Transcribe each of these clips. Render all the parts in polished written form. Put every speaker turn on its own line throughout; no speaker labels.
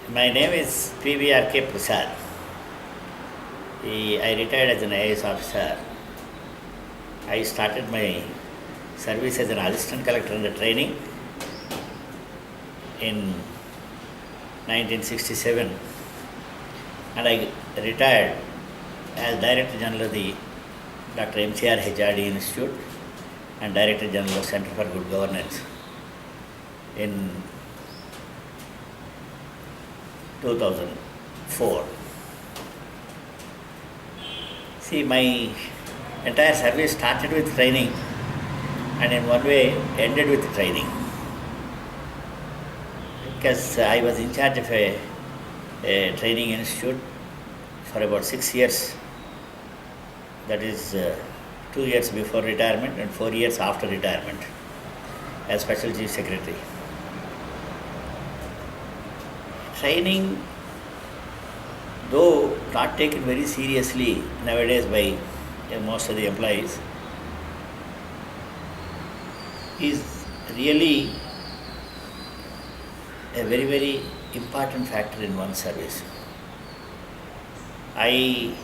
My name is PVRK Prasad. I retired as an IAS officer. I started my service as an assistant collector under training in 1967, and I retired as Director General of the Dr. MCRHRD Institute and Director General of Center for Good Governance in 2004. See, my entire service started with training and in one way ended with training, because I was in charge of a training institute for about 6 years, that is 2 years before retirement and 4 years after retirement as Special Chief Secretary. Training, though not taken very seriously nowadays by most of the employees, is really a very, very important factor in one's service. I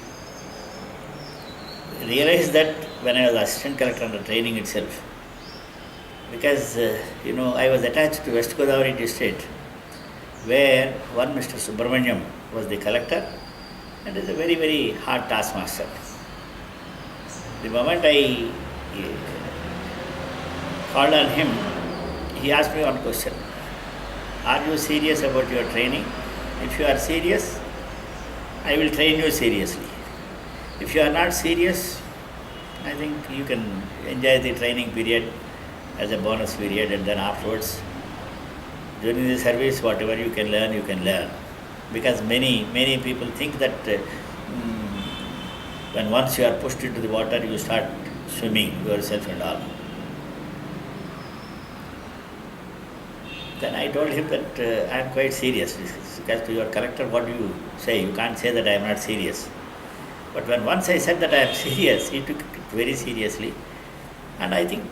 realized that when I was assistant collector under training itself, because I was attached to West Godavari district, where one Mr. Subramaniam was the collector and is a very, very hard taskmaster. The moment I called on him, he asked me one question: are you serious about your training? If you are serious, I will train you seriously. If you are not serious, I think you can enjoy the training period as a bonus period, and then afterwards, during the service, whatever you can learn. Because many people think that when once you are pushed into the water, you start swimming yourself and all. Then I told him that I am quite serious. Because to your collector, what do you say? You can't say that I am not serious. But when once I said that I am serious, he took it very seriously. And I think,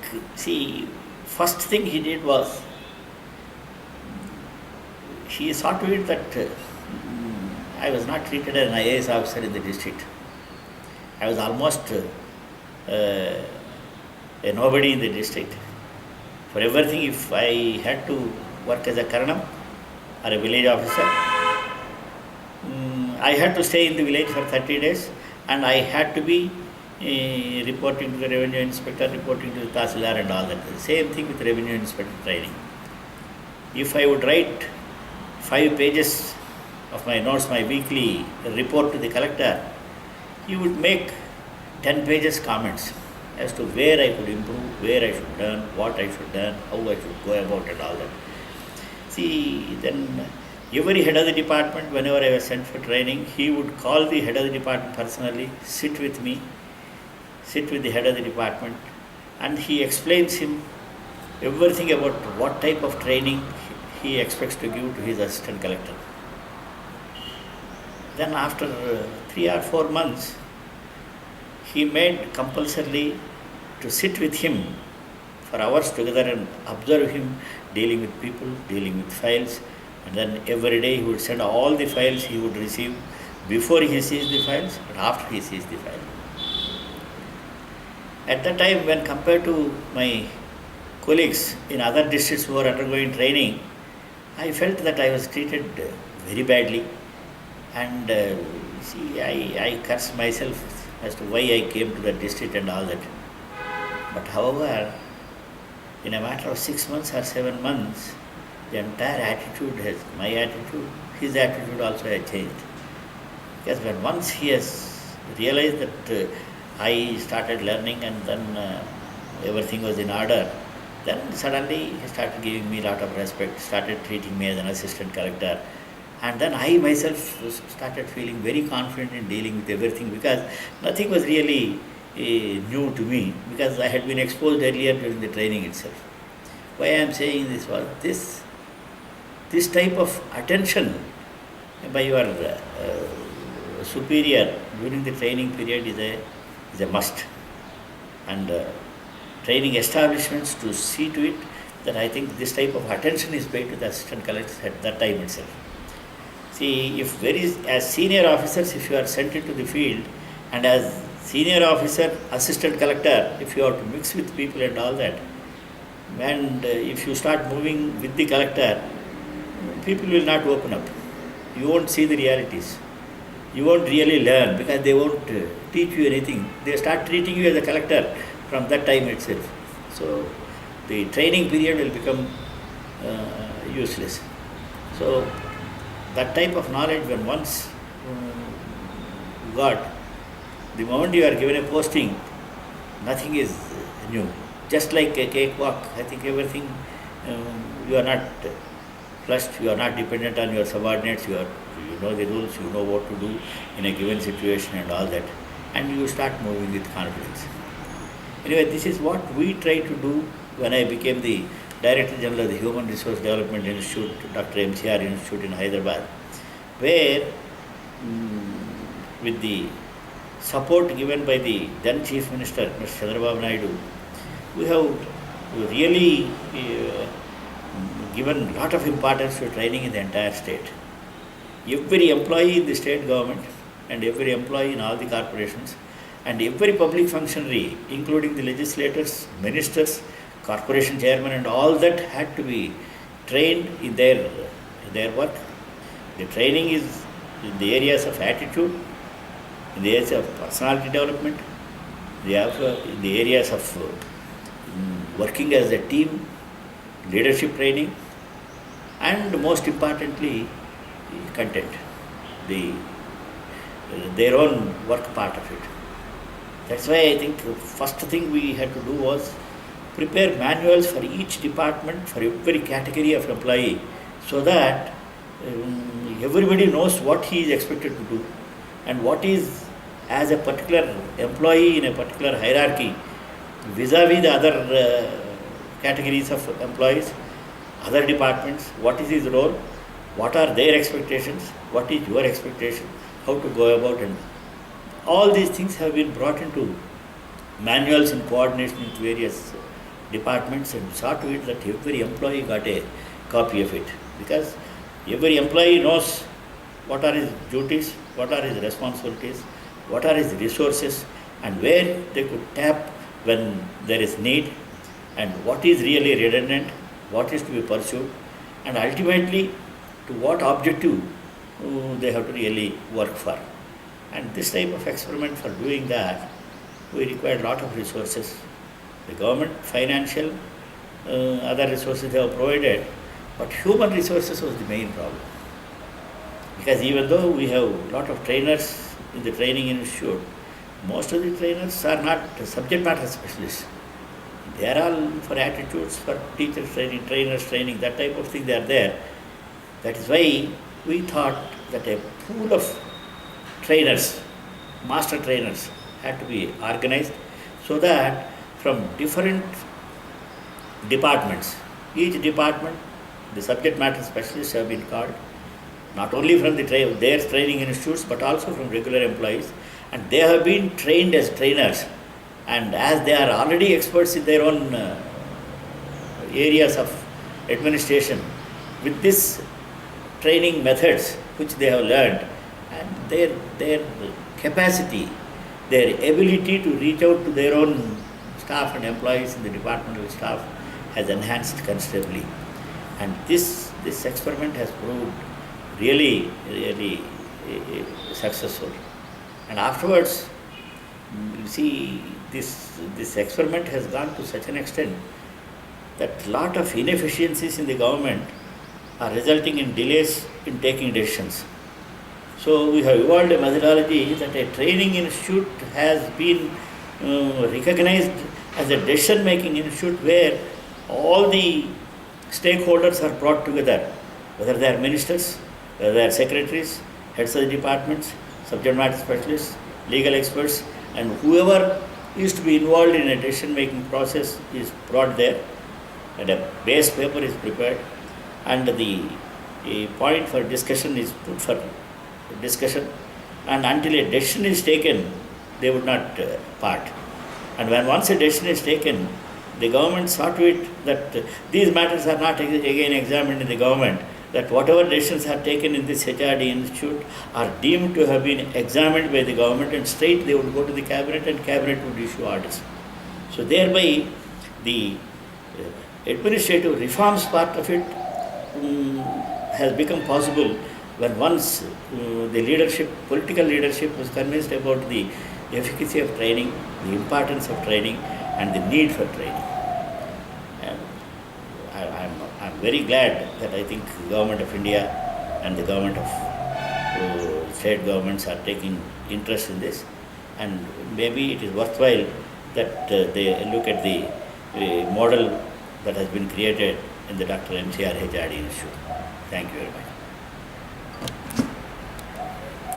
first thing he did was, he saw to it that I was not treated as an IAS officer in the district. I was almost a nobody in the district. For everything, if I had to work as a Karanam or a village officer, I had to stay in the village for 30 days and I had to be reporting to the revenue inspector, reporting to the Tahsildar and all that. Same thing with revenue inspector training. If I would write 5 pages of my notes, my weekly report to the collector, he would make 10 pages comments as to where I could improve, where I should learn, what I should learn, how I should go about and all that. Then every head of the department, whenever I was sent for training, he would call the head of the department personally, sit with the head of the department, and he explains him everything about what type of training he expects to give to his assistant collector. Then after 3 or 4 months, he made compulsorily to sit with him for hours together and observe him dealing with people, dealing with files, and then every day he would send all the files he would receive before he sees the files and after he sees the file. At that time, when compared to my colleagues in other districts who are undergoing training, I felt that I was treated very badly, and I cursed myself as to why I came to that district and all that. But however, in a matter of 6 months or 7 months, the entire attitude my attitude, his attitude also had changed. Because when once he has realized that I started learning and then everything was in order, then suddenly he started giving me a lot of respect, started treating me as an assistant collector. And then I myself started feeling very confident in dealing with everything, because nothing was really new to me, because I had been exposed earlier during the training itself. Why I am saying this was, this type of attention by your superior during the training period is a must. And training establishments to see to it that I think this type of attention is paid to the assistant collectors at that time itself. See, if as senior officers, if you are sent into the field, and as senior officer, assistant collector, if you have to mix with people and all that, and if you start moving with the collector, people will not open up. You won't see the realities. You won't really learn because they won't teach you anything. They start treating you as a collector from that time itself. So the training period will become useless. So that type of knowledge, when once you got, the moment you are given a posting, nothing is new. Just like a cakewalk, I think everything, you are not flushed, you are not dependent on your subordinates, you know the rules, you know what to do in a given situation and all that, and you start moving with confidence. Anyway, this is what we tried to do when I became the Director General of the Human Resource Development Institute, Dr. MCR Institute in Hyderabad, where with the support given by the then Chief Minister, Mr. Chandrababu Naidu, we have really given a lot of importance to training in the entire state. Every employee in the state government and every employee in all the corporations and every public functionary, including the legislators, ministers, corporation chairman and all that, had to be trained in their work. The training is in the areas of attitude, in the areas of personality development, in the areas of working as a team, leadership training, and most importantly, content, their own work part of it. That's why I think the first thing we had to do was prepare manuals for each department, for every category of employee, so that everybody knows what he is expected to do and what is, as a particular employee in a particular hierarchy, vis-a-vis the other categories of employees, other departments, what is his role, what are their expectations, what is your expectation, how to go about, and all these things have been brought into manuals in coordination with various departments, and saw to it that every employee got a copy of it, because every employee knows what are his duties, what are his responsibilities, what are his resources, and where they could tap when there is need, and what is really redundant, what is to be pursued, and ultimately to what objective they have to really work for. And this type of experiment, for doing that, we required a lot of resources. The government, financial, other resources they have provided, but human resources was the main problem. Because even though we have a lot of trainers in the training institute, most of the trainers are not subject matter specialists. They are all for attitudes, for teachers training, trainers training, that type of thing they are there. That is why we thought that a pool of trainers, master trainers, had to be organized, so that from different departments, each department, the subject matter specialists have been called, not only from their training institutes, but also from regular employees, and they have been trained as trainers, and as they are already experts in their own areas of administration, with this training methods which they have learned, and their capacity, their ability to reach out to their own staff and employees in the departmental staff has enhanced considerably. And this experiment has proved really successful. And afterwards, you see, this experiment has gone to such an extent that a lot of inefficiencies in the government are resulting in delays in taking decisions. So we have evolved a methodology that a training institute has been recognized as a decision-making institute, where all the stakeholders are brought together, whether they are ministers, whether they are secretaries, heads of the departments, subject matter specialists, legal experts, and whoever is to be involved in a decision-making process is brought there, and a base paper is prepared, and a point for discussion is put for discussion, and until a decision is taken, they would not part. And when once a decision is taken, the government saw to it that these matters are not again examined in the government, that whatever decisions are taken in this HRD institute are deemed to have been examined by the government, and straight they would go to the cabinet and cabinet would issue orders. So thereby the administrative reforms part of it has become possible when once the leadership, political leadership was convinced about the efficacy of training, the importance of training and the need for training. I'm very glad that I think the Government of India and the Government of state governments are taking interest in this, and maybe it is worthwhile that they look at the model that has been created in the Dr. MCRHRD Institute. Thank you very much.